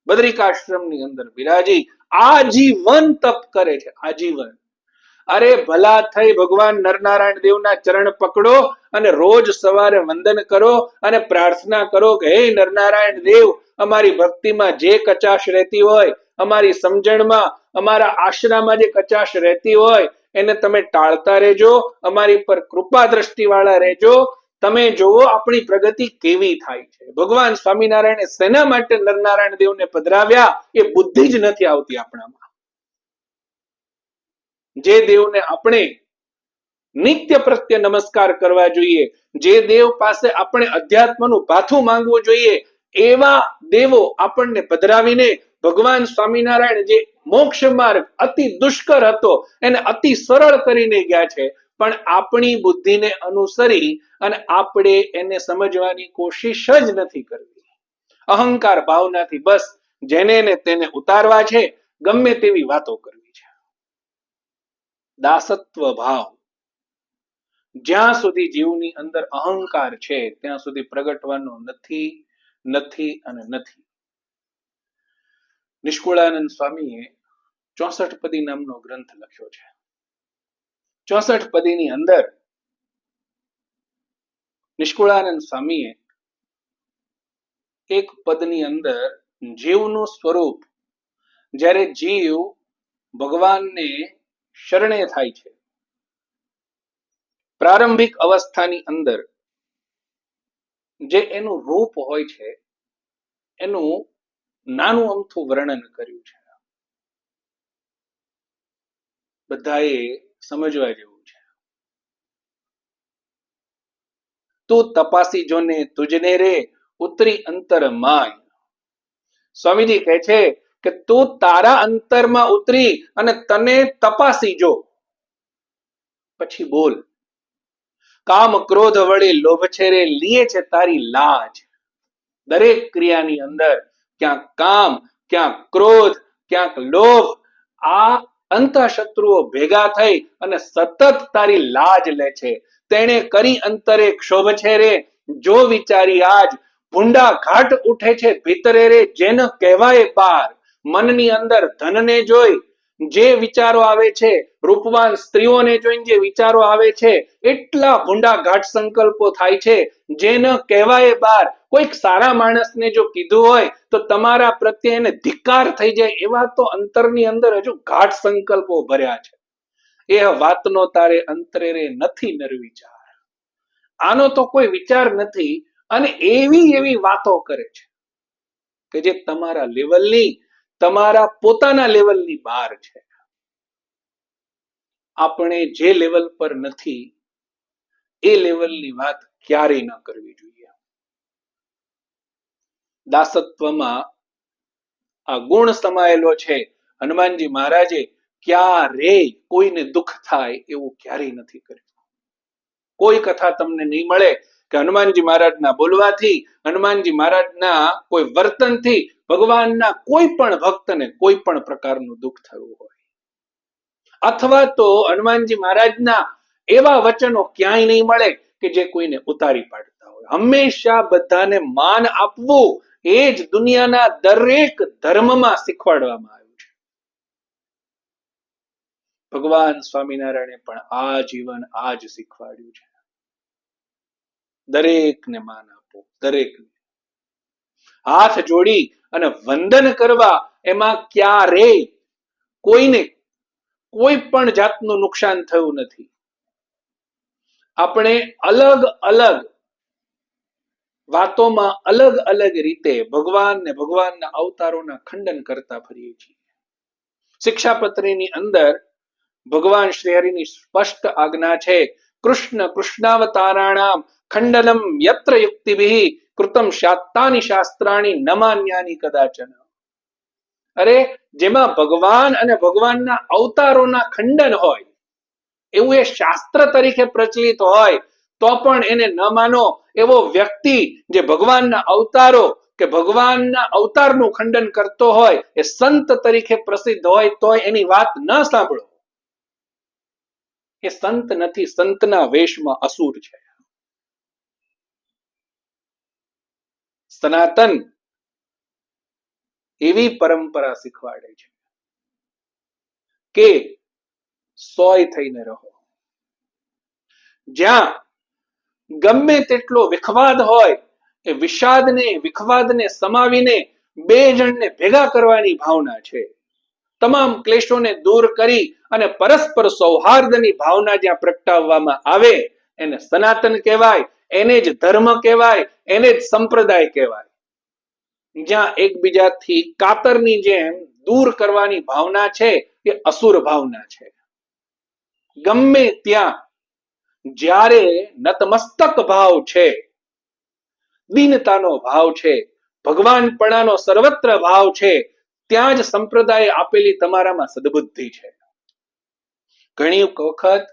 બદ્રિકાશ્રમની અંદર બિરાજી આજીવન તપ કરે છે. આજીવન. અરે ભલા થઈ ભગવાન નરનારાયણ દેવના ચરણ પકડો અને રોજ સવારે વંદન કરો અને પ્રાર્થના કરો કે હે નરનારાયણ દેવ, અમારી ભક્તિમાં જે કચાશ રહેતી હોય, અમારી સમજણમાં, અમારા આશરામાં જે કચાશ રહેતી હોય એને તમે ટાળતા રહેજો, અમારી પર કૃપા દ્રષ્ટિ વાળા રહેજો. તમે જોવો આપણી પ્રગતિ કેવી થાય છે. ભગવાન સ્વામિનારાયણે શેના માટે નરનારાયણ દેવને પધરાવ્યા એ બુદ્ધિ જ નથી આવતી આપણામાં. જે દેવને આપણે નિત્ય પ્રત્યે નમસ્કાર કરવા જોઈએ, જે દેવ પાસે આપણે અધ્યાત્મનું ભાથું માંગવું જોઈએ, એવા દેવો આપણને પધરાવીને ભગવાન સ્વામિનારાયણ જે મોક્ષ માર્ગ અતિ દુષ્કર હતો એને અતિ સરળ કરીને ગયા છે. પણ આપણી બુદ્ધિને અનુસરી અને આપણે એને સમજવાની કોશિશ જ નથી કરવી. અહંકાર ભાવનાથી બસ જેને ને તેને ઉતારવા છે, ગમે તેવી વાતો કરવી છે. દાસત્વ ભાવ જ્યાં સુધી જીવની અંદર અહંકાર છે ત્યાં સુધી પ્રગટવાનો નથી, નથી અને નથી. નિષ્કુળાનંદ સ્વામીએ 64 પદી નામનો ગ્રંથ લખ્યો છે. 64 પદીની અંદર નિષ્કુળાનંદ સ્વામીએ એક પદની અંદર જીવનું સ્વરૂપ, જ્યારે જીવ ભગવાનને શરણે થાય છે, પ્રારંભિક અવસ્થાની અંદર જે એનું રૂપ હોય છે એનું નાનું અમથું વર્ણન કર્યું છે. બધાએ સમજવા જેવું છે. તું તપાસી જોને તુજને રે ઉતરી અંતર માય. સ્વામીજી કહે છે કે તું તારા અંતરમાં ઉતરી અને તને તપાસી જો, પછી બોલ. કામ ક્રોધ વડે લોભ છે રે લીએ છે તારી લાજ. દરેક ક્રિયાની અંદર ક્યાંક કામ, ક્યાંક ક્રોધ, ક્યાંક લોભ, આ અંતઃશત્રુઓ ભેગા થઈ અને સતત તારી લાજ લે છે. તેણે કરી અંતરે ક્ષોભ છે રે જો વિચારી આજ. ભૂંડા ઘાટ ઉઠે છે ભીતરે રે જેને કહેવાય પાર. મનની અંદર ધનને જોઈ જે વિચારો આવે છે, રૂપવાન સ્ત્રીઓને જોઈને જે વિચારો આવે છે, એટલા ભૂંડા ઘાટ સંકલ્પો થાય છે જેને કહેવાય બાર. કોઈક સારા માણસને જો કીધું હોય તો તમારા પ્રત્યે એને ધિક્કાર થઈ જાય એવા તો અંતરની અંદર હજુ ઘાટ સંકલ્પો ભર્યા છે. એ વાતનો તારે અંતરે રે નથી નરવિચાર. આનો તો કોઈ વિચાર નથી અને એવી એવી વાતો કરે છે કે જે તમારા લેવલની, તમારા પોતાના લેવલની બહાર છે. આપણે જે લેવલ પર નથી એ લેવલની વાત ક્યારેય ન કરવી જોઈએ. દાસત્વમાં આ ગુણ સમાયેલો છે. હનુમાનજી મહારાજે ક્યારેય કોઈને દુઃખ થાય એવું ક્યારેય નથી કર્યું. કોઈ કથા તમને નહીં મળે કે હનુમાનજી મહારાજના બોલવાથી, હનુમાનજી મહારાજના કોઈ વર્તનથી ભગવાનના કોઈ પણ ભક્તને કોઈ પણ પ્રકારનું દુઃખ થયું હોય, અથવા તો હનુમાનજી મહારાજના એવા વચનો ક્યાંય નહીં મળે કે જે કોઈને ઉતારી પાડતા હોય. હંમેશા બધાને માન આપવું એ જ દુનિયાના દરેક ધર્મમાં શીખવાડવામાં આવ્યું છે. ભગવાન સ્વામિનારાયણે પણ આ જીવન આ જ શીખવાડ્યું છે. દરેકને માન આપો, દરેકને હાથ જોડી અને વંદન કરવા, એમાં ક્યારેય કોઈને કોઈ પણ જાતનું નુકસાન થયું નથી. આપણે અલગ અલગ વાતોમાં અલગ અલગ રીતે ભગવાન ને ભગવાનના અવતારોના ખંડન કરતા ફરીએ છીએ. શિક્ષાપત્રીની અંદર ભગવાન શ્રી હરિની સ્પષ્ટ આજ્ઞા છે, કૃષ્ણ કૃષ્ણાવતારાણામ ખંડનમ યત્ર યુક્તિભિ કૃતમ શાત્તાની શાસ્ત્રાણી ન માન્યાની કદાચન. અરે જેમાં ભગવાન અને ભગવાનના અવતારોના ખંડન હોય એવું એ શાસ્ત્ર તરીકે પ્રચલિત હોય તો પણ એને ન માનો. એવો વ્યક્તિ જે ભગવાનના અવતારો કે ભગવાનના અવતારનું ખંડન કરતો હોય એ સંત તરીકે પ્રસિદ્ધ હોય તો એની વાત ન સાંભળો. એ સંત નથી, સંતના વેશમાં અસુર છે. સનાતન એવી પરંપરા શીખવાડે છે કે સોય થઈને રહો. જ્યાં ગમે તેટલો વિખવાદ હોય એ વિષાદને વિખવાદને સમાવીને બે જણને ભેગા કરવાની ભાવના છે. તમામ ક્લેશોને દૂર કરી અને પરસ્પર સૌહાર્દની ભાવના જ્યાં પ્રગટાવવામાં આવે એને સનાતન કહેવાય, એને જ ધર્મ કહેવાય, એને જ સંપ્રદાય કહેવાય. જ્યાં એકબીજાથી કાતરની જેમ દૂર કરવાની ભાવના છે એ અસુર ભાવના છે. ગમે ત્યાં જ્યારે નતમસ્તક ભાવ છે, દીનતાનો ભાવ છે, ભગવાનપણાનો સર્વત્ર ભાવ છે, ત્યાં જ સંપ્રદાય આપેલી તમારામાં સદબુદ્ધિ છે. ઘણી વખત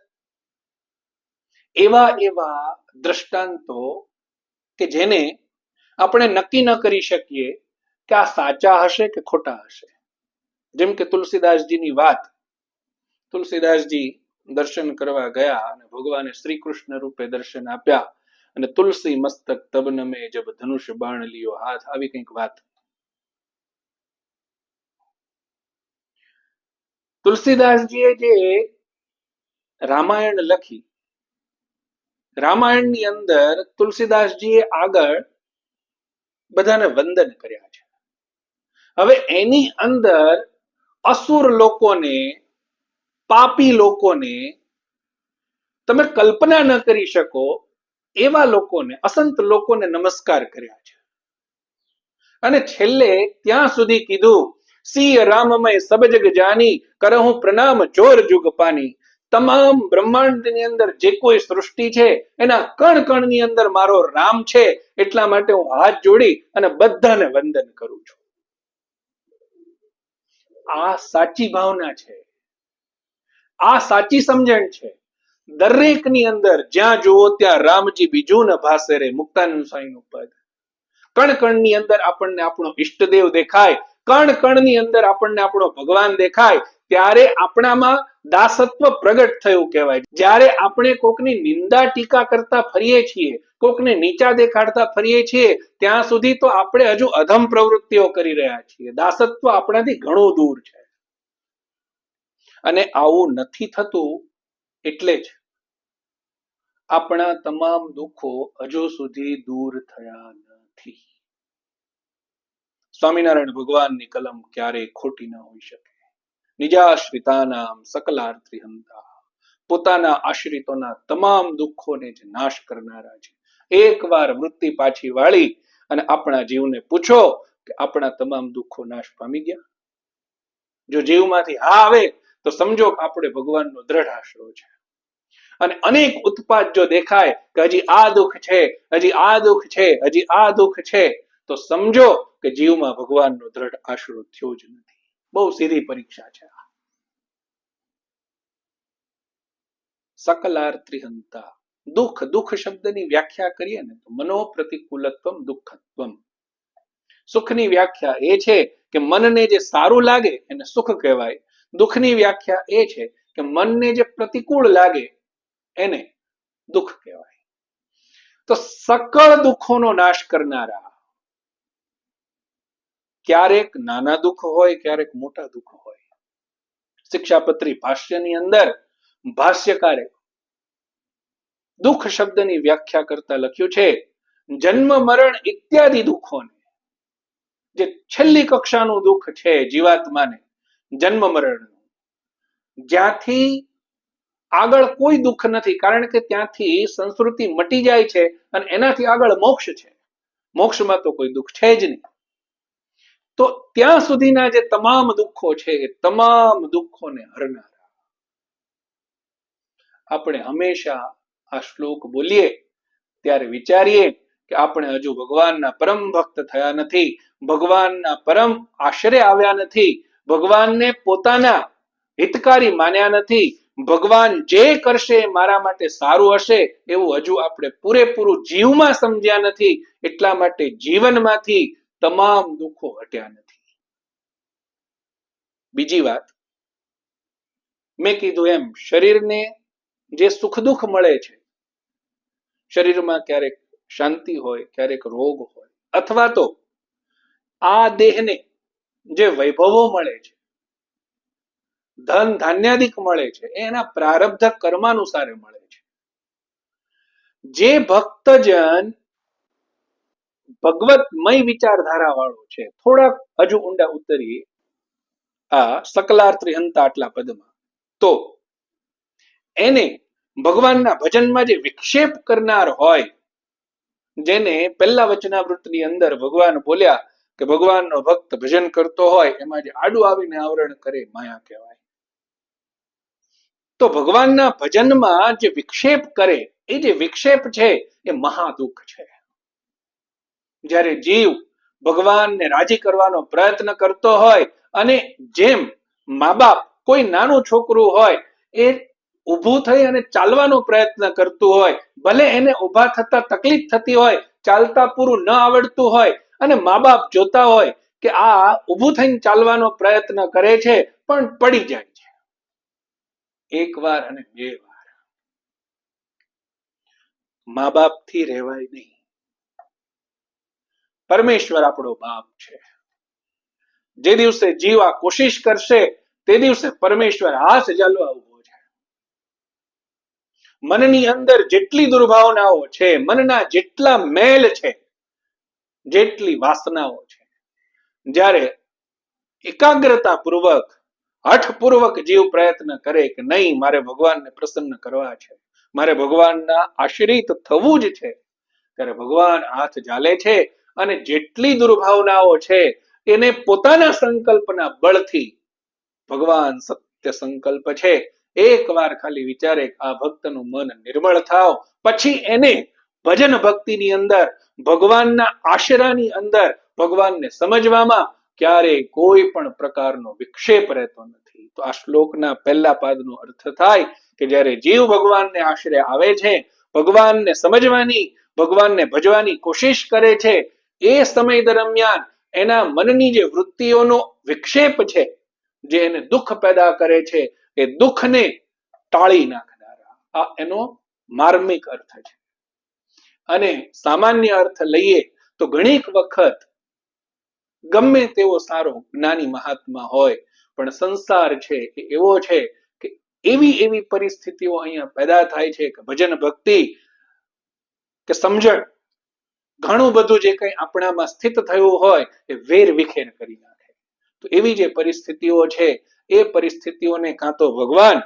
એવા દ્રષ્ટાંતો કે જેને આપણે નક્કી ન કરી શકીએ કે આ સાચા હશે કે ખોટા હશે. જેમ કે તુલસીદાસજીની વાત. તુલસીદાસજી દર્શન કરવા ગયા અને ભગવાને શ્રી કૃષ્ણ રૂપે દર્શન આપ્યા અને તુલસી મસ્તક તબ નમે જબ ધનુષ બાણ લિયો હાથ, આવી કંઈક વાત. તુલસીદાસજીએ જે રામાયણ લખી, રામાયણની અંદર તુલસીદાસજીએ આગળ બધાને વંદન કર્યા છે. હવે એની અંદર અસુર લોકોને, પાપી લોકોને, તમે કલ્પના ન કરી શકો એવા લોકોને, અસંત લોકોને નમસ્કાર કર્યા છે. અને છેલ્લે ત્યાં સુધી કીધું, સિંહ રામમય સબ જગ જાની, કરહું પ્રણામ જોર જુગ પાની. તમામ બ્રહ્માંડની અંદર જે કોઈ સૃષ્ટિ છે એના કણ કણની અંદર મારો રામ છે, એટલા માટે હું હાથ જોડી અને બધાને વંદન કરું છું. આ સાચી ભાવના છે, આ સાચી સમજણ છે. દરેકની અંદર જ્યાં જુઓ ત્યાં રામજી બીજું ન ભાસે રે, મુક્તાનંદ સ્વામીનું પદ. કણ કણની અંદર આપણને આપણો ઈષ્ટદેવ દેખાય, કણ કણની અંદર આપણને આપણો ભગવાન દેખાય, ત્યારે આપણામાં દાસત્વ પ્રગટ થયું કહેવાય. જ્યારે આપણે કોકની નિંદા ટીકા કરતા ફરીએ છીએ, કોકને નીચા દેખાડતા ફરીએ છીએ, ત્યાં સુધી તો આપણે હજુ અધમ પ્રવૃત્તિઓ કરી રહ્યા છીએ. દાસત્વ આપણાથી ઘણું દૂર છે. અને આવું નથી થતું એટલે જ આપણા તમામ દુઃખો હજુ સુધી દૂર થયા નથી. સ્વામિનારાયણ ભગવાનની કલમ ક્યારેય ખોટી ન હોઈ શકે. નિજાશ્રિતાનામ સકલાર્થી હંતા, પોતાના આશ્રિતોના તમામ દુઃખોને જ નાશ કરનારા છે. એકવાર વૃત્તિ પાછી વાળી અને આપણા જીવને પૂછો કે આપણા તમામ દુઃખો નાશ પામી ગયા. જો જીવમાંથી હા આવે તો સમજો કે આપણે ભગવાનનો દ્રઢ આશરો છે. અને અનેક ઉત્પાદ જો દેખાય કે હજી આ દુઃખ છે, હજી આ દુઃખ છે, હજી આ દુઃખ છે, તો સમજો કે જીવમાં ભગવાનનો દ્રઢ આશરો થયો જ નથી. બહુ સીધી પરીક્ષા છે. સકલાર્થિહંતા, દુઃખ, દુઃખ શબ્દની વ્યાખ્યા કરીએ ને તો મનો પ્રતિકૂલત્વમ દુઃખત્વમ. સુખની વ્યાખ્યા એ છે કે મનને જે સારું લાગે એને સુખ કહેવાય. દુઃખની વ્યાખ્યા એ છે કે મનને જે પ્રતિકૂળ લાગે એને દુઃખ કહેવાય. તો સકળ દુઃખોનો નાશ કરનારા, ક્યારેક નાના દુઃખ હોય, ક્યારેક મોટા દુઃખ હોય. શિક્ષાપત્રી ભાષ્યની અંદર ભાષ્યકારે દુઃખ શબ્દની વ્યાખ્યા કરતા લખ્યું છે, જન્મ મરણ ઇત્યાદિ દુઃખોને, જે છેલ્લી કક્ષાનું દુઃખ છે જીવાત્માને, જન્મ મરણ, જ્યાંથી આગળ કોઈ દુઃખ નથી, કારણ કે ત્યાંથી સંસ્કૃતિ મટી જાય છે અને એનાથી આગળ મોક્ષ છે. મોક્ષમાં તો કોઈ દુઃખ છે જ નહીં. તો ત્યાં સુધીના જે તમામ દુઃખો છે એ તમામ દુઃખોને હરનારા. આપણે હંમેશા આ શ્લોક બોલીએ ત્યારે વિચારીએ કે આપણે હજુ ભગવાનના પરમ ભક્ત થયા નથી, ભગવાનના પરમ આશરે આવ્યા નથી, ભગવાનને પોતાના હિતકારી માન્યા નથી, ભગવાન જે કરશે મારા માટે સારું હશે એવું હજુ આપણે પૂરેપૂરું જીવમાં સમજ્યા નથી. એટલા માટે જીવનમાંથી તમામ દુઃખો હટ્યા નથી. બીજી વાત, મેં કીધું એમ શરીરને જે સુખ દુઃખ મળે છે, શરીરમાં ક્યારેક શાંતિ હોય, ક્યારેક રોગ હોય, અથવા તો આ દેહને જે વૈભવો મળે છે, ધન ધાન્યાદિક મળે છે એ એના પ્રારબ્ધ કર્માનુસારે મળે છે. જે ભક્તજન ભગવતમય વિચારધારા વાળો છે, થોડાક હજુ ઊંડા ઉતરીએ આ સકલાર્ત્રી હંતા આટલા પદમાં, તો એને ભગવાનના ભજનમાં જે વિક્ષેપ કરનાર હોય, જેને પહેલા વચનાવૃતની અંદર ભગવાન બોલ્યા કે ભગવાનનો ભક્ત ભજન કરતો હોય એમાં જે આડું આવીને આવરણ કરે માયા કહેવાય. તો ભગવાનના ભજનમાં જે વિક્ષેપ કરે એ જે વિક્ષેપ છે એ મહાદુઃખ છે. જ્યારે જીવ ભગવાનને રાજી કરવાનો પ્રયત્ન કરતો હોય અને જેમ મા બાપ કોઈ નાનું છોકરું હોય એ ઊભું થઈ અને ચાલવાનો પ્રયત્ન કરતું હોય, ભલે એને ઊભા થતા તકલીફ થતી હોય, ચાલતા પૂરું ન આવડતું હોય, અને મા બાપ જોતા હોય કે આ ઊભું થઈને ચાલવાનો પ્રયત્ન કરે છે પણ પડી જાય છે એક વાર અને બે વાર. મા બાપ થી રહેવાય નહીં. પરમેશ્વર આપણો બાપ છે. જે દિવસે જીવ આ કોશિશ કરશે તે દિવસે પરમેશ્વર હાથ ઝાલવા ઉભો છે. મનની અંદર જેટલી દુર્ભાવનાઓ છે, મનના જેટલા મેલ છે, જેટલી વાસનાઓ છે, જ્યારે એકાગ્રતા પૂર્વક હઠપૂર્વક જીવ પ્રયત્ન કરે કે નહીં મારે ભગવાનને પ્રસન્ન કરવા છે, મારે ભગવાનના આશ્રિત થવું જ છે, ત્યારે ભગવાન હાથ ઝાલે છે અને જેટલી દુર્ભાવનાઓ છે એને પોતાના સંકલ્પના બળથી ભગવાન સત્ય સંકલ્પ છે એક વાર ખાલી વિચારે આ ભક્તનું મન નિર્મળ થાવ, પછી એને ભજન ભક્તિની અંદર ભગવાનના આશરાની અંદર ભગવાનને સમજવામાં ક્યારેય કોઈ પણ પ્રકારનો વિક્ષેપ રહેતો નથી. તો આ શ્લોકના પહેલા પાદનો અર્થ થાય કે જ્યારે જીવ ભગવાનને આશરે આવે છે, ભગવાનને સમજવાની ભગવાનને ભજવાની કોશિશ કરે છે, એ સમય દરમિયાન એના મનની જે વૃત્તિઓનો વિક્ષેપ છે જે એને દુઃખ પેદા કરે છે એ દુઃખને ટાળી નાખનારા, આ એનો માર્મિક અર્થ છે. અને સામાન્ય અર્થ લઈએ તો ઘણીક વખત ગમે તેવો સારો જ્ઞાની મહાત્મા હોય પણ સંસાર છે એ એવો છે કે એવી પરિસ્થિતિઓ અહીંયા પેદા થાય છે કે ભજન ભક્તિ કે સમજણ ઘણું બધું જે કંઈ આપણામાં સ્થિત થયું હોય એ વેર વિખેર કરી નાખે. તો એવી જે પરિસ્થિતિઓ છે એ પરિસ્થિતિઓને કાં તો ભગવાન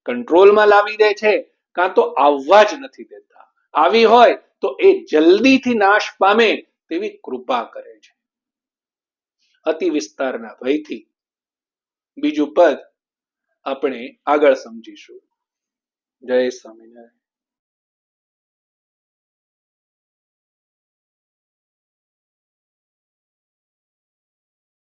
કંટ્રોલમાં લાવી દે છે, કાં તો આવવા જ નથી દેતા. આવી હોય તો એ જલ્દીથી નાશ પામે તેવી કૃપા કરે છે. અતિ વિસ્તારના ભયથી બીજું પદ આપણે આગળ સમજીશું. જય સ્વામિનારાયણ.